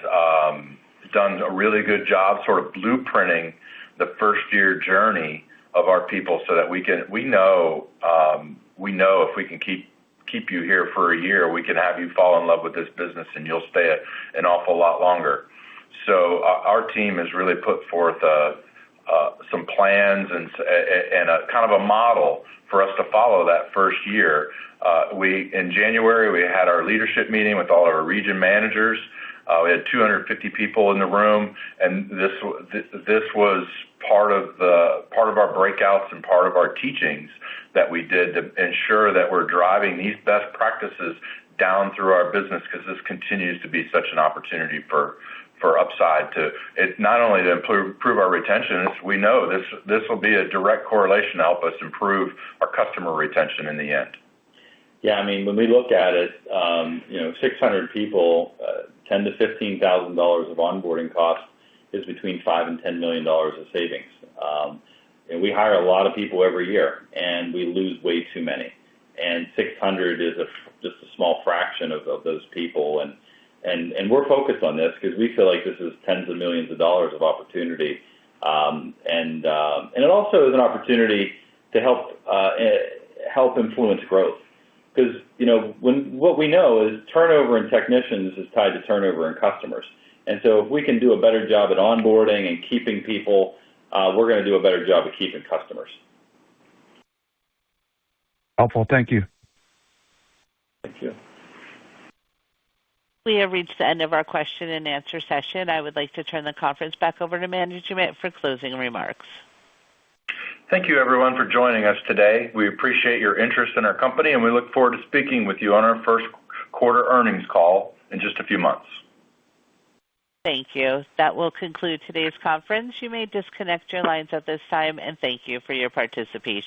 done a really good job sort of blueprinting the first year journey of our people so that we know if we can keep you here for a year, we can have you fall in love with this business and you'll stay an awful lot longer. So our team has really put forth some plans and a kind of a model for us to follow that first year. In January, we had our leadership meeting with all our region managers. We had 250 people in the room, and this was part of our breakouts and part of our teachings that we did to ensure that we're driving these best practices down through our business, because this continues to be such an opportunity for upside to it, not only to improve our retention. We know this will be a direct correlation to help us improve our customer retention in the end. Yeah, I mean, when we look at it, 600 people, $10,000 to $15,000 of onboarding costs is between $5 and $10 million of savings. And we hire a lot of people every year, and we lose way too many. And 600 is just a small fraction of those people. And we're focused on this because we feel like this is tens of millions of dollars of opportunity. And it also is an opportunity to help influence growth. Because, what we know is turnover in technicians is tied to turnover in customers. And so if we can do a better job at onboarding and keeping people, we're going to do a better job of keeping customers. Helpful. Thank you. Thank you. We have reached the end of our question and answer session. I would like to turn the conference back over to management for closing remarks. Thank you, everyone, for joining us today. We appreciate your interest in our company, and we look forward to speaking with you on our first quarter earnings call in just a few months. Thank you. That will conclude today's conference. You may disconnect your lines at this time, and thank you for your participation.